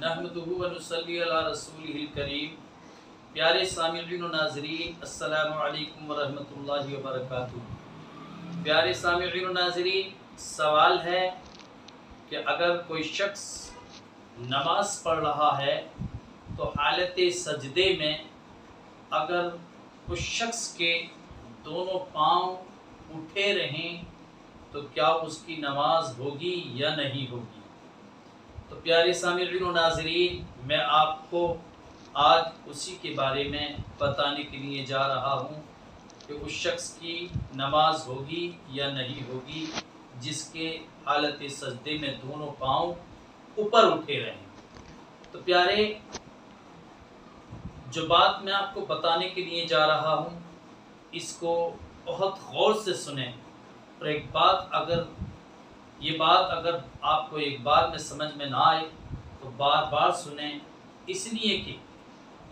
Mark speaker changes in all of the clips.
Speaker 1: नहमदुहु व नुसल्ली अला रसूलिहिल करीम। प्यारे सामिईन व नाज़रीन, अस्सलामु अलैकुम व रहमतुल्लाहि व बरकातुहू। प्यारे सामिईन व नाज़रीन, सवाल है कि अगर कोई शख्स नमाज पढ़ रहा है तो हालत सजदे में अगर उस शख्स के दोनों पाँव उठे रहें तो क्या उसकी नमाज होगी या नहीं होगी। तो प्यारे सामिईन व नाज़रीन, मैं आपको आज उसी के बारे में बताने के लिए जा रहा हूँ कि उस शख्स की नमाज होगी या नहीं होगी जिसके हालत सजदे में दोनों पाँव ऊपर उठे रहें। तो प्यारे, जो बात मैं आपको बताने के लिए जा रहा हूँ इसको बहुत गौर से सुनें और ये बात अगर आपको एक बार में समझ में ना आए तो बार बार सुनें, इसलिए कि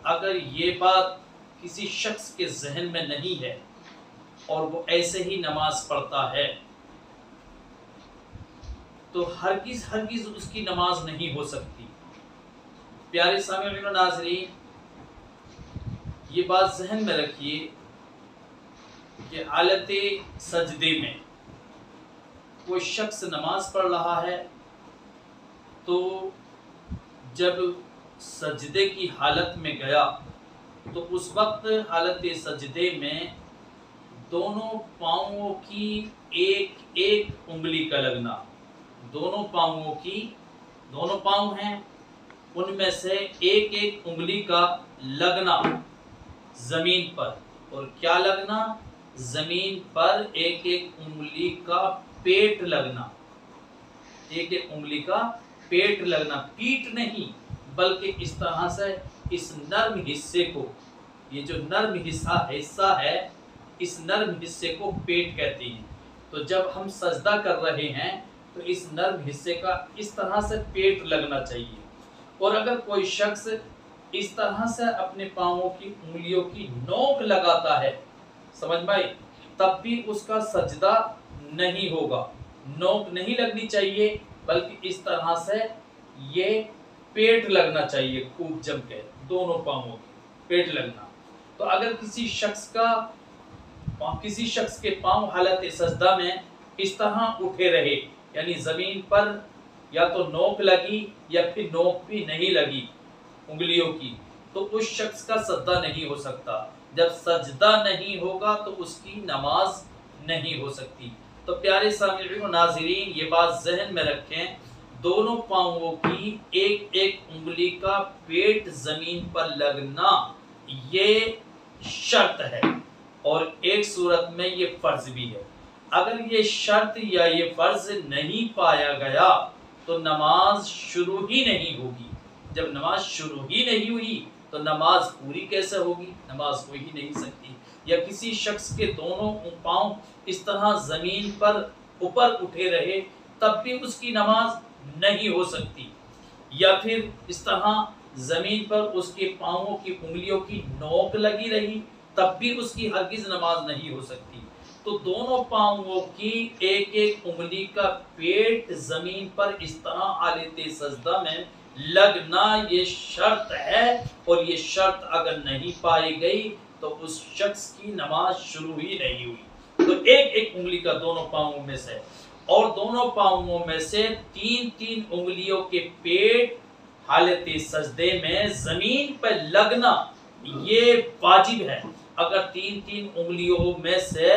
Speaker 1: अगर ये बात किसी शख्स के जहन में नहीं है और वो ऐसे ही नमाज पढ़ता है तो हरगिज़ उसकी नमाज नहीं हो सकती। प्यारे सामिईन व नाज़रीन, ये बात जहन में रखिए कि हालत सजदे में कोई शख्स नमाज पढ़ रहा है तो जब सजदे की हालत में गया तो उस वक्त हालत सजदे में दोनों पाँवों की एक एक उंगली का लगना, दोनों पाँव हैं उनमें से एक एक उंगली का लगना जमीन पर, और क्या लगना, जमीन पर एक एक उंगली का पेट लगना, एक एक उंगली का पेट लगना, पीठ नहीं बल्कि इस तरह से इस नर्म हिस्से को, ये जो नर्म हिस्सा है इस नर्म हिस्से को पेट कहते हैं। तो जब हम सजदा कर रहे हैं तो इस नर्म हिस्से का इस तरह से पेट लगना चाहिए। और अगर कोई शख्स इस तरह से अपने पाँवों की उंगलियों की नोक लगाता है, समझ भाई, तब भी उसका सजदा नहीं होगा। नोक नहीं लगनी चाहिए बल्कि इस तरह से ये पेट लगना चाहिए, खूब जम के दोनों पाँवों की पेट लगना। तो अगर किसी शख्स के पाँव हालत सजदा में इस तरह उठे रहे, यानी जमीन पर या तो नोक लगी या फिर नोक भी नहीं लगी उंगलियों की, तो उस शख्स का सजदा नहीं हो सकता। जब सजदा नहीं होगा तो उसकी नमाज नहीं हो सकती। तो प्यारे सामिईन व नाज़रीन, ये बात जहन में रखें, दोनों पाँवों की एक एक उंगली का पेट जमीन पर लगना ये शर्त है और एक सूरत में ये फर्ज भी है। अगर ये शर्त या ये फर्ज नहीं पाया गया तो नमाज शुरू ही नहीं होगी। जब नमाज शुरू ही नहीं हुई तो नमाज पूरी कैसे होगी, नमाज हो ही नहीं सकती। या किसी शख्स के दोनों पाँव इस तरह जमीन पर ऊपर उठे रहे तब भी उसकी नमाज नहीं हो सकती। या फिर इस तरह जमीन पर उसके पाँवों की उंगलियों की नोक लगी रही तब भी उसकी हरगिज़ नमाज नहीं हो सकती। तो दोनों पाँवों की एक एक उंगली का पेट जमीन पर इस तरह हालत सजदा में लगना ये शर्त है, और ये शर्त अगर नहीं पाई गई तो उस शख्स की नमाज शुरू ही नहीं हुई। तो एक एक उंगली का दोनों पाँवों में से, और दोनों पाँवों में से तीन तीन उंगलियों के पेट हालत सजदे में जमीन पर लगना ये वाजिब है। अगर तीन तीन उंगलियों में से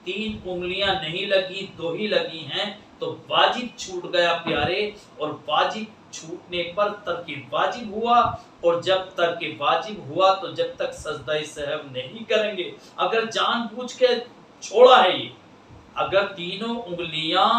Speaker 1: तीन उंगलियां नहीं लगी, दो ही लगी हैं तो वाजिब छूट गया प्यारे। और वाजिब छूटने पर तर्क वाजिब हुआ, और जब तर्क वाजिब हुआ तो जब तक सजदा सहव नहीं करेंगे, अगर जानबूझ के छोड़ा है ये, अगर तीनों उंगलियां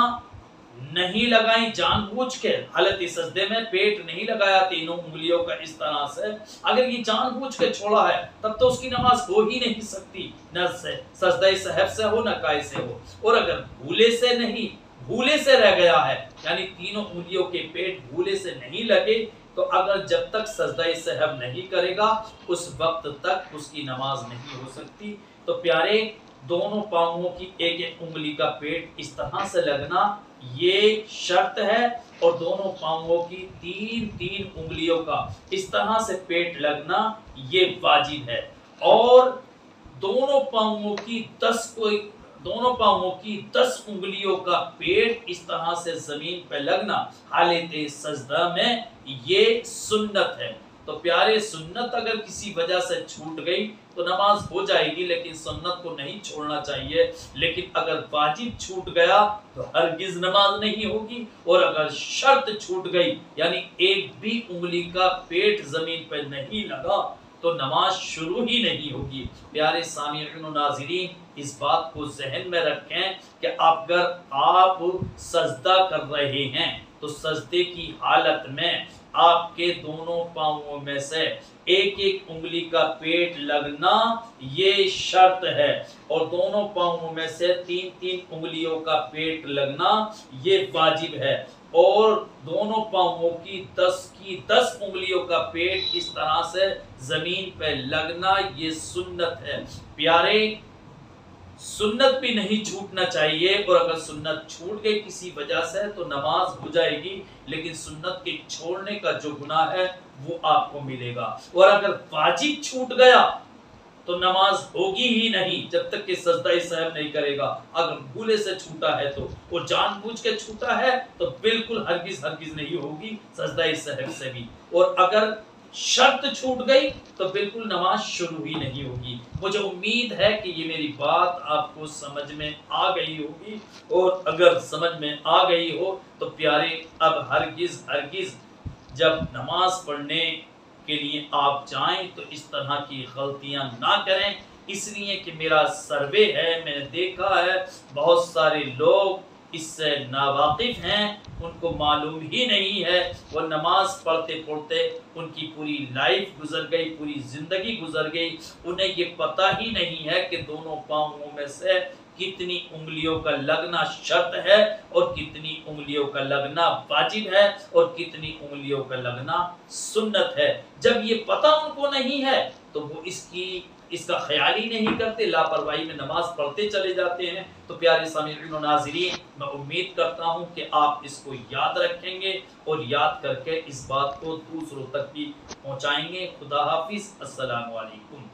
Speaker 1: नहीं लगाई जानबूझ के, हालत सजदे में पेट नहीं लगाया तीनों उंगलियों का इस तरह से, अगर ये जानबूझ के छोड़ा है तब तो उसकी नमाज हो ही नहीं सकती, न सजदा सहव से हो न काय से हो। और अगर भूले से रह गया है, यानी तीनों उंगलियों के पेट भूले से नहीं लगे, तो अगर जब तक सजदा सहव नहीं करेगा उस वक्त तक उसकी नमाज नहीं हो सकती। तो प्यारे, दोनों पाँवों की एक एक उंगली का पेट इस तरह से लगना یہ شرط ہے، اور دونوں پاؤں کی تین تین انگلیوں کا اس طرح سے پیٹ لگنا یہ واجب ہے، اور دونوں پاؤں کی 10 انگلیوں کا پیٹ اس طرح سے زمین پہ لگنا حالت سجدہ میں یہ سنت ہے۔ تو پیارے، سنت اگر کسی وجہ سے چھوٹ گئی تو نماز ہو جائے گی، لیکن سنت کو نہیں چھوڑنا چاہیے۔ لیکن اگر واجب چھوٹ گیا تو ہرگز نماز نہیں ہوگی، اور اگر شرط چھوٹ گئی یعنی ایک بھی انگلی کا پیٹ زمین پہ نہیں لگا تو نماز شروع ہی نہیں ہوگی۔ پیارے سامعین و ناظرین، اس بات کو ذہن میں رکھیں کہ اگر آپ سجدہ کر رہے ہیں تو سجدے کی حالت میں آپ کے دونوں پاؤں میں سے ایک ایک انگلی کا پیٹ لگنا یہ شرط ہے، اور دونوں پاؤں میں سے تین تین انگلیوں کا پیٹ لگنا یہ واجب ہے، اور دونوں پاؤں کی 10 انگلیوں کا پیٹ اس طرح سے زمین پہ لگنا یہ سنت ہے۔ پیارے، سنت بھی نہیں چھوٹنا چاہیے، اور اگر سنت چھوٹ گئی کسی وجہ سے تو نماز ہو جائے گی، لیکن سنت کے چھوڑنے کا جو گناہ ہے وہ آپ کو ملے گا۔ اور اگر واجب چھوٹ گیا تو نماز ہوگی ہی نہیں جب تک کہ سجدہ سہو نہیں کرے گا۔ اگر بھولے سے چھوٹا ہے تو، وہ جان بوجھ کے چھوٹا ہے تو بالکل ہرگز نہیں ہوگی سجدہ سہو سے بھی، اور اگر شرط چھوٹ گئی تو بالکل نماز شروع ہی نہیں ہوگی۔ مجھے امید ہے کہ یہ میری بات آپ کو سمجھ میں آ گئی ہوگی، اور اگر سمجھ میں آ گئی ہو تو پیارے، اب ہرگز جب نماز پڑھنے کے لیے آپ جائیں تو اس طرح کی غلطیاں نہ کریں، اس لیے کہ میرا سروے ہے، میں نے دیکھا ہے بہت سارے لوگ اس سے ناواقف ہیں، ان کو معلوم ہی نہیں ہے، وہ نماز پڑھتے پڑھتے ان کی پوری لائف گزر گئی، پوری زندگی گزر گئی، انہیں یہ پتہ ہی نہیں ہے کہ دونوں پاؤں میں سے کتنی انگلیوں کا لگنا شرط ہے، اور کتنی انگلیوں کا لگنا واجب ہے، اور کتنی انگلیوں کا لگنا سنت ہے۔ جب یہ پتہ ان کو نہیں ہے تو وہ اس کا خیال ہی نہیں کرتے، لاپرواہی میں نماز پڑھتے چلے جاتے ہیں۔ تو پیارے سامعین و ناظرین، میں امید کرتا ہوں کہ آپ اس کو یاد رکھیں گے، اور یاد کر کے اس بات کو دوسروں تک بھی پہنچائیں گے۔ خدا حافظ، السلام علیکم۔